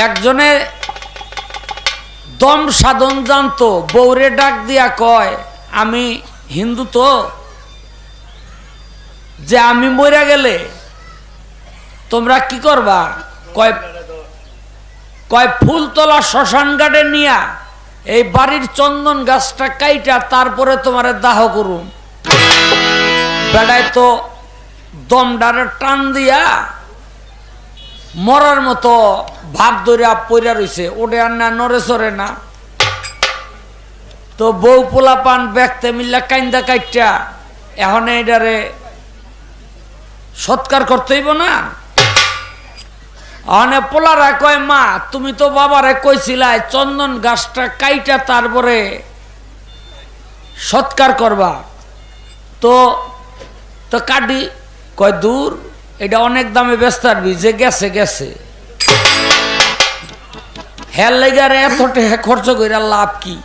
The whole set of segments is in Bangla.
একজনে দম সাধন জানতো, বউরে ডাক দিয়া কয় আমি হিন্দু তো, যে আমি মরে গেলে তোমরা কি করবা? কয় কয় ফুলতলা শ্মশান ঘাটে নিয়া এই বাড়ির চন্দন গাছটা কাইটা তারপরে তোমারে দাহ করুন। বেড়ায় তো দমডারে টান দিয়া মরার মতো ভাব ধরে পইরা রইছে, ওডে আর না নড়ে চড়ে না। তো বউ পোলা পান ব্যক্তে মিল্লা কাইন্দা কাইটা এখন এটারে সৎকার করতে হইব না। অনে পোলারা কয় মা তুমি তো বাবারে কইছিলাই চন্দন গাছটা কাইটা তারপরে সৎকার করবা, তো তো কাটি। কয় দূর, এটা অনেক দামে ব্যস্ত আরবি, যে গেছে গেছে, হেল লেগারে এত টাকা খরচ কইরা লাভ কি?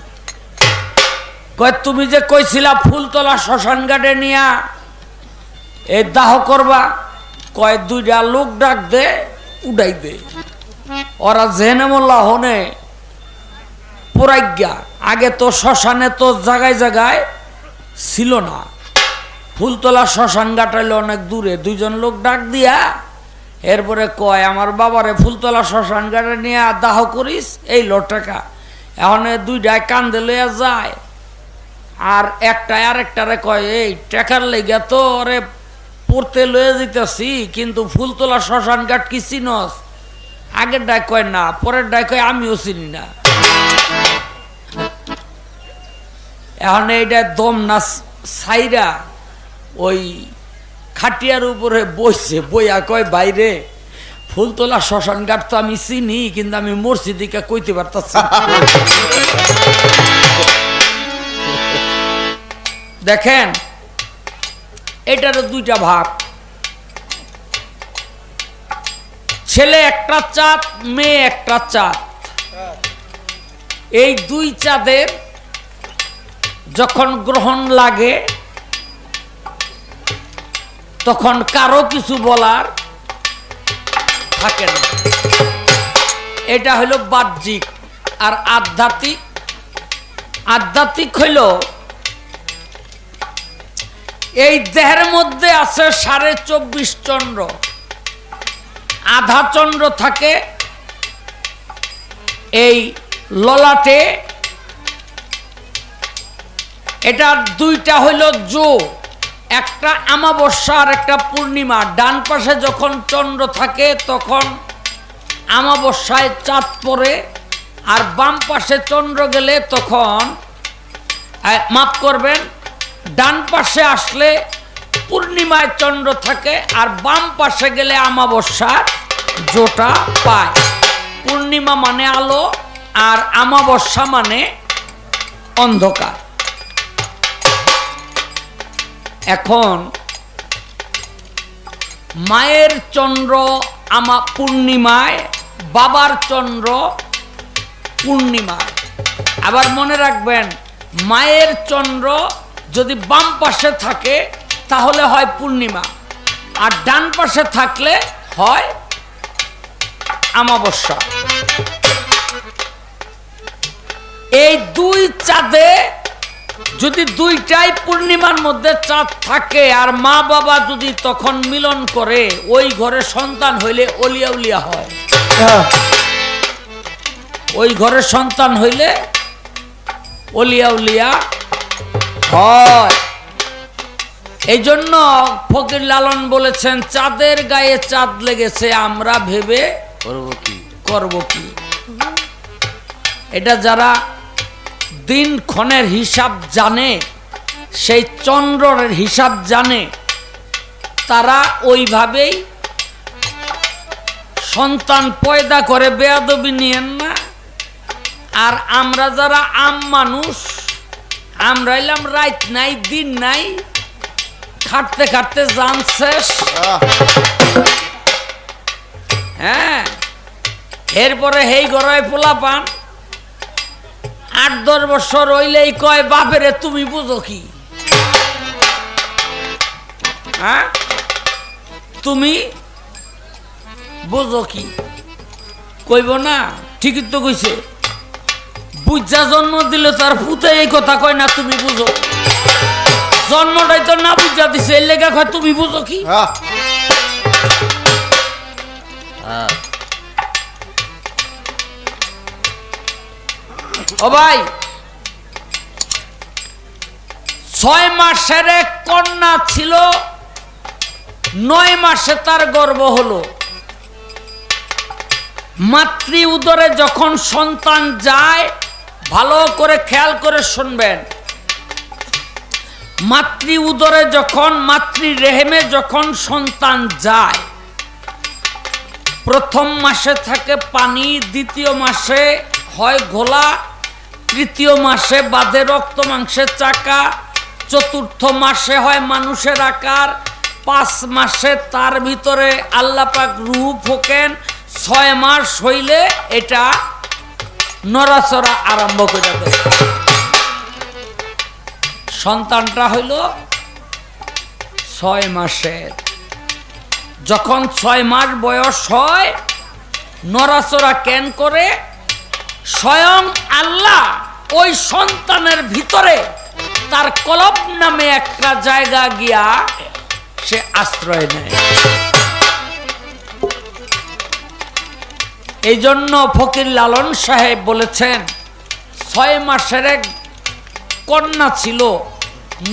কয় তুমি যে কইছিলা ফুলতলা শ্মশান ঘাটে নিয়া এই দাহ করবা, কয় দুইটা লোক ডাক দে উড়াই দে। ওরা জেনে মোল্লা হনে পুরাইজ্ঞা। আগে তো শ্মশানে তো জায়গায় জায়গায় ছিল না, ফুলতলা শ্মশান ঘাট হইলে অনেক দূরে। দুইজন লোক ডাক দিয়া এরপরে কয় আমার বাবারে ফুলতলা শ্মশান ঘাটে নিয়ে দাহ করিস, এই লো টাকা। এখন দুইটায় কান্দে লইয়া যায়, আর একটায় আরেকটারে কয় এই টাকার লেগে তো ওরে পড়তে লয়ে যেতেছি, কিন্তু ফুলতলা শ্মশান ঘাট কি চিনস? আগের ডাক কয় না, পরের ডাক কয় আমিও চিনি না। এখন এইটা দম না সাইরা ওই খাটিয়ার উপরে বইছে, বইয়া কয় বাইরে ফুলতলা শ্মশান ঘাট তো আমি চিনি, কিন্তু আমি মরছি দিকে কইতে পারতাছি। দেখেন এটারও দুইটা ভাগ, ছেলে একটা চাঁদ, মেয়ে একটা চাঁদ। এই দুই চাঁদের যখন গ্রহণ লাগে তখন কারো কিছু বলার থাকে না। এটা হইল বাহ্যিক। আর আধ্যাত্মিক, আধ্যাত্মিক হইল এই দেহের মধ্যে আছে 24.5 চন্দ্র, আধা চন্দ্র থাকে এই ললাটে। এটা দুইটা হইল জো, একটা আমাবস্যা আর একটা পূর্ণিমা। ডান পাশে যখন চন্দ্র থাকে তখন আমাবস্যায় চাঁদ পড়ে, আর বাম পাশে চন্দ্র গেলে তখন মাফ করবেন, ডান পাশে আসলে পূর্ণিমায় চন্দ্র থাকে, আর বাম পাশে গেলে আমাবস্যার জোটা পায়। পূর্ণিমা মানে আলো, আর আমাবস্যা মানে অন্ধকার। এখন মায়ের চন্দ্র পূর্ণিমায়, বাবার চন্দ্র পূর্ণিমায়। আবার মনে রাখবেন, মায়ের চন্দ্র যদি বাম পাশে থাকে তাহলে হয় পূর্ণিমা, আর ডান পাশে থাকলে হয় আমাবস্যা। এই দুই চাঁদে যদি দুইটাই পূর্ণিমার মধ্যে চাঁদ থাকে, আর মা বাবা যদি তখন মিলন করে, ওই ঘরে সন্তান হইলে অলিয়া উলিয়া হয়। ওই ঘরে সন্তান হইলে অলিয়া উলিয়া হয়। এই জন্য ফকির লালন বলেছেন, চাঁদের গায়ে চাঁদ লেগেছে, আমরা ভেবে করব কি। এটা যারা দিনক্ষণের হিসাব জানে, সেই চন্দ্রের হিসাব জানে, তারা ওইভাবেই সন্তান পয়দা করে। বেয়াদবি নিয়েন না। আর আমরা যারা আম মানুষ, আমরা এলাম রাত নাই দিন নাই, খাটতে খাটতে জান শেষ। হ্যাঁ, এরপরে হেই গড়ায় পোলা পান 8-10 বছর হইলেই কয় বাপেরে তুমি বুঝো কি? হ্যাঁ, তুমি বুঝো কি? কইব না, ঠিকই তো কইছে। বুঝা জন্ম দিলে তার পুতে এই কথা কয় না, তুমি বুঝো। জন্মটাই তো না বুঝা দিছে, এর লেগা কয় তুমি বুঝো কি। ও ভাই, 6 মাসের এক কন্যা ছিল, 9 মাসে তার গর্ভ হলো। মাতৃ উদরে যখন সন্তান যায়, ভালো করে খেয়াল করে শুনবেন, মাতৃ উদরে যখন, মাতৃ রেহেমে যখন সন্তান যায়, প্রথম মাসে থাকে পানি, দ্বিতীয় মাসে হয় ঘোলা, তৃতীয় মাসে বাঁধে রক্ত মাংসের চাকা, চতুর্থ মাসে হয় মানুষের আকার, 5 মাসে তার ভিতরে আল্লাহ পাক রূহ ফোকেন, 6 মাস হইলে এটা নড়াচড়া আরম্ভ করে দেয়। সন্তানটা হইল 6 মাসের। যখন 6 মাস বয়স হয়, নড়াচড়া কেন করে? স্বয়ং আল্লাহ ওই সন্তানের ভিতরে তার কলব নামে একটা জায়গা গিয়া সে আশ্রয় নেয়। এই জন্য ফকির লালন সাহেব বলেছেন, 6 মাসের এক কন্যা ছিল,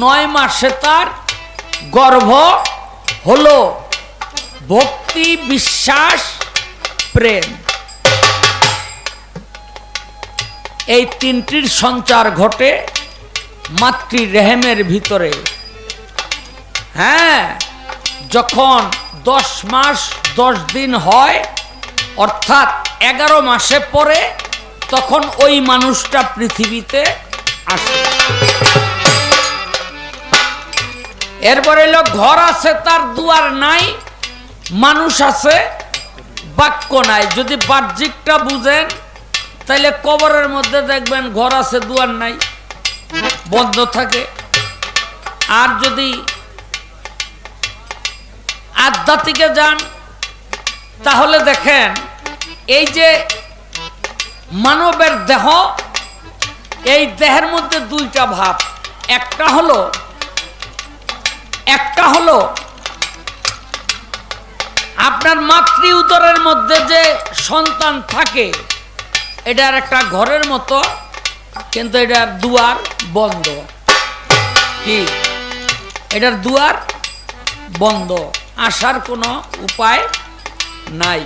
9 মাসে তার গর্ভ হলো। ভক্তি, বিশ্বাস, প্রেম, এই 3টির সঞ্চার ঘটে মাতৃ রেহেমের ভিতরে। হ্যাঁ, যখন 10 মাস 10 দিন হয়, অর্থাৎ 11 মাসে পরে, তখন ওই মানুষটা পৃথিবীতে আসে। এরপরে হলো ঘর আছে তার দুয়ার নাই, মানুষ আছে বাক্য নাই। যদি বাহ্যিকটা বুঝেন তাইলে কবরের মধ্যে দেখবেন ঘর আছে দুয়ার নাই, বন্ধ থাকে। আর যদি আধ্যাত্মিকে যান তাহলে দেখেন, এই যে মানবের দেহ, এই দেহের মধ্যে 2টা ভাব। একটা হলো আপনার মাতৃ উদরের মধ্যে যে সন্তান থাকে, এটার একটা ঘরের মতো, কিন্তু এটার দুয়ার বন্ধ। কি? এটার দুয়ার বন্ধ, আসার কোনো উপায় নাই।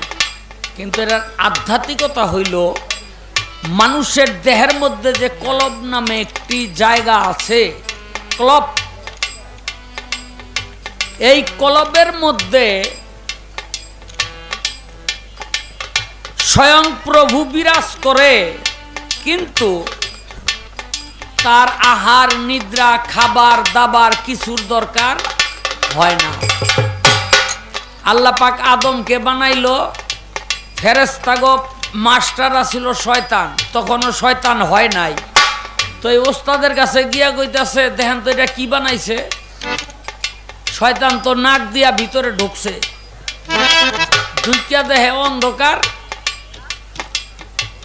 কিন্তু এটার আধ্যাত্মিকতা হইল, মানুষের দেহের মধ্যে যে কলব নামে একটি জায়গা আছে, কলব, এই কলবের মধ্যে স্বয়ং প্রভু বিরাজ করে, কিন্তু তার আহার, নিদ্রা, খাবার দাবার কিছুর দরকার হয় না। আল্লাহ পাক আদমকে বানাইলো, ফেরেশতাগো মাস্টাররা ছিল শয়তান, তখনও শয়তান হয় নাই। তো এই ওস্তাদের কাছে গিয়া কইতাছে, দেখেন তো এটা কি বানাইছে? শয়তান তো নাক দিয়া ভিতরে ঢুকছে, ঢুকিয়া দেহে অন্ধকার।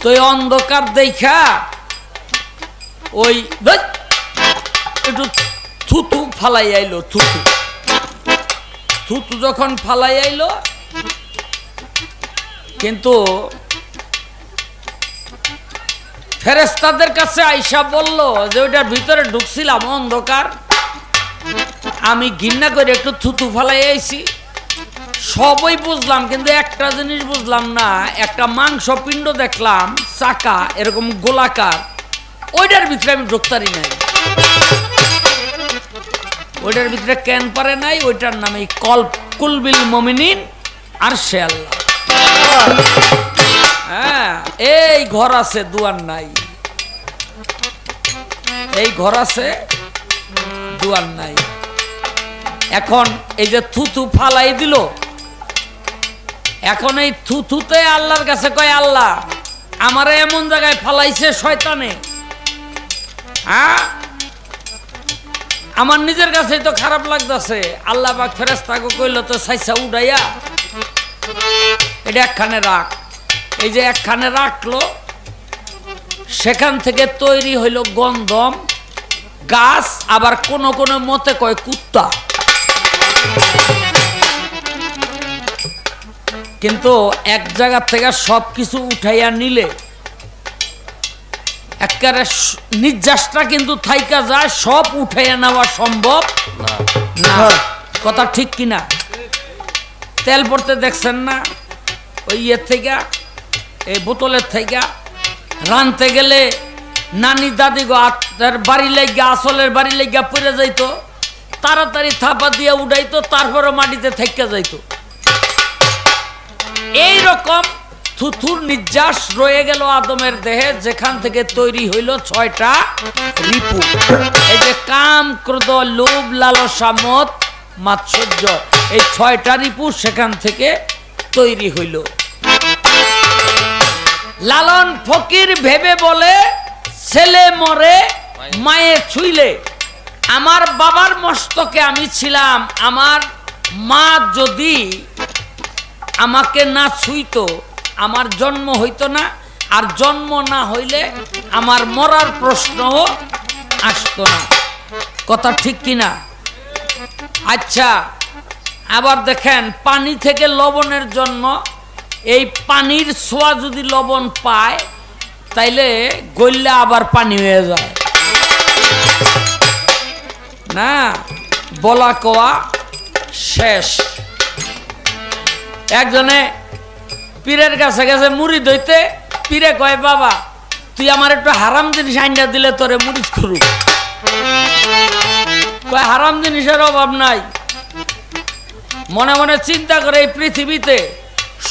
তো এই অন্ধকার দেখা ওই একটু থুতু ফালাই আইলো, থুতু যখন ফালাই আইলো, কিন্তু ফেরেশতাদের কাছে আইসা বলল যে ওইটার ভিতরে ঢুকছিলাম অন্ধকার, আমি ঘৃণা করে একটু থুতু ফালাই আইছি। সবই বুঝলাম, কিন্তু একটা জিনিস বুঝলাম না, একটা মাংস পিণ্ড দেখলাম চাকা এরকম গোলাকার, ওইটার ভিতরে আমি ঢুকতারি নাই। ওইটার ভিতরে কেন পারে নাই? ওইটার নামে কুলবিল মুমিনিন আরশে আল্লাহ। হ্যাঁ, এই ঘর আছে দুয়ার নাই, এই ঘর আছে দুয়ার নাই। এখন এই যে থুথু ফালাই দিল, এখন এই থুথুতে আল্লাহর কাছে কয়, আল্লাহ আমারে এমন জায়গায় ফালাইছে শয়তানে, হ্যাঁ আমার নিজের কাছে তো খারাপ লাগতেছে। আল্লাহ পাক ফেরেশতাকে কইল, তো সাইসা উড়াইয়া এটা একখানে রাখ। এই যে একখানে রাখলো, সেখান থেকে তৈরি হইল গন্ধম গাছ, আবার কোন কোন মতে কয় কুত্তা। কিন্তু এক জায়গা থেকে সবকিছু উঠাইয়া নিলে একেবারে নির্যাসটা কিন্তু থাইকা যায়, সব উঠাইয়া নেওয়া সম্ভব না। কথা ঠিক কিনা? তেল পড়তে দেখছেন না, ওই ইয়ের থেকে, এই বোতলের থেকে রানতে গেলে নানি দাদি গো বাড়ি লাগিয়া, আসলের বাড়ি লাগিয়া পড়ে যাইতো, তাড়াতাড়ি থাপা দিয়ে উঠাইতো, তারপরে মাটিতে থেকে যাইতো। এইরকম থুথুর নির্যাস রয়ে গেল আদমের দেহে, যেখান থেকে তৈরি হইল 6টা রিপু। এই যে কাম, ক্রোধ, লোভ, লালসা, মদ, মাৎসর্য, এই 6টা রিপু সেখান থেকে তৈরি হইল। লালন ফকির ভেবে বলে, ছেলে মরে মায়ে ছুইলে। আমার বাবার মস্তকে আমি ছিলাম, আমার মা যদি আমাকে না ছুঁইতো আমার জন্ম হইতো না, আর জন্ম না হইলে আমার মরার প্রশ্নও আসতো না। কথা ঠিক কিনা? আচ্ছা, আবার দেখেন, পানি থেকে লবণের জন্য, এই পানির ছোঁয়া যদি লবণ পায় তাইলে গইলে আবার পানি হয়ে যায় না, বলা কোয়া শেষ। একজনে পীরের কাছে গেছে মুড়ি দইতে, পীরে কয়, বাবা তুই আমার একটু হারাম জিনিস আইনা দিলে তোরে মুড়িদ করু। কয় হারাম জিনিসের অভাব নাই। মনে মনে চিন্তা করে, এই পৃথিবীতে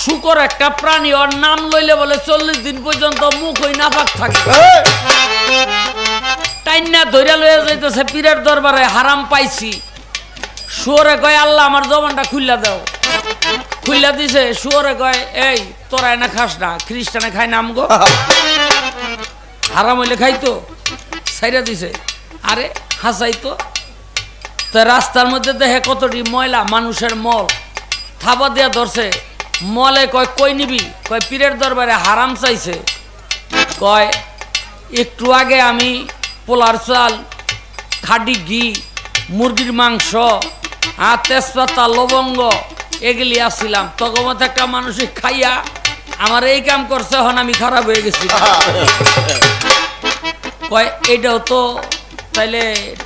শুকর একটা প্রাণী, ওর নাম লইলে বলে 40 দিন পর্যন্ত মুখ হই নাপাক থাকে। টাইনা ধইরা লইয়া যাইতেছে পীরের দরবারে, হারাম পাইছি। শুয়োরে কয়, আল্লাহ আমার জবানটা খুইলা দাও। খুইলা দিছে। শুয়োরে কয়, এই তোরা এনে খাস না, খ্রিস্টানে খাই নাম গো, হারাম হইলে খাইতো, ছাইরা দিছে। আরে হাসাইতো তো, রাস্তার মধ্যে দেখে কতটি ময়লা, মানুষের মল, থাবা দিয়া ধরছে। মলে কয়, কই নিবি? কয় পীরের দরবারে হারাম চাইছে। কয় একটু আগে আমি পোলার চাল, খাঁটি ঘি, মুরগির মাংস, তেজপাতা, লবঙ্গ এগুলি আসছিলাম, তখন একটা মানুষের খাইয়া আমার এই কাম করছে, হন আমি খারাপ হয়ে গেছি। কয় এইটাও তো তাইলে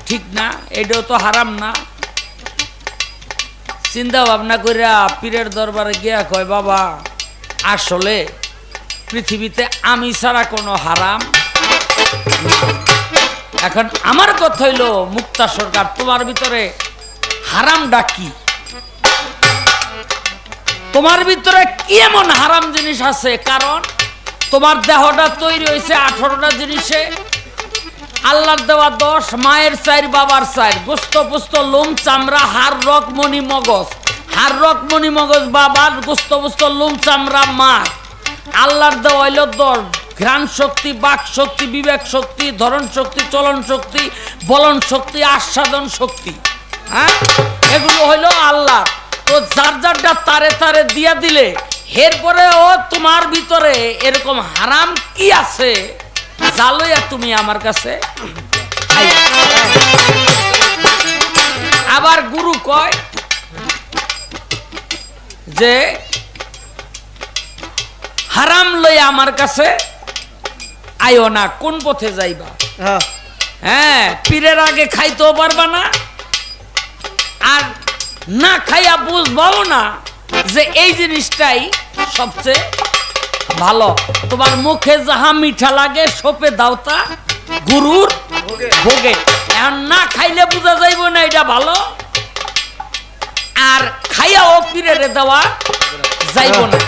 ঠিক না, এটাও তো হারাম না। চিন্তা ভাবনা করিয়া পীরের দরবারে গিয়া কয়, বাবা আসলে পৃথিবীতে আমি ছাড়া কোনো হারাম। এখন আমার কথা হইল, মুক্তা সরকার, তোমার ভিতরে হারামটা কি? তোমার ভিতরে কি এমন হারাম জিনিস আছে? কারণ তোমার দেহটা তৈরি হয়েছে 18টা জিনিসে, আল্লাহর দেওয়া 10, মায়ের 4, বাবার 4, গোস্ত পুস্ত, লোম, চামড়া, হাড়, রক, মণি, মগজ। হাড়, রক, মণি, মগজ বাবার, গোস্ত পুস্ত, লোম, চামড়া মার। আল্লাহর দেওয়া হইল 10, ঘ্রাণ শক্তি, বাক শক্তি, বিবেক শক্তি, ধরন শক্তি, চলন শক্তি, বলন শক্তি, আস্বাদন শক্তি। হ্যাঁ, এগুলো হইল আল্লাহ। তো যার যারটা তারে তারে দিয়া দিলে, এরপরে ও তোমার ভিতরে এরকম হারাম কি আছে জালইয়া তুমি আমার কাছে। আবার গুরু কয় যে হারাম লইয়া আমার কাছে আইও না, কোন পথে যাইবা? হ্যাঁ, পীরের আগে খাইতেও পারবা না, আর না খাইয়া বুঝবাও না যে এই জিনিসটাই সবচেয়ে ভালো। তোমার মুখে যাহা মিঠা লাগে সোপে দাওতা গুরুর ভোগে। এখন না খাইলে বোঝা যাইব না এটা ভালো, আর খাইয়াও পীরের দেওয়া যাইব না।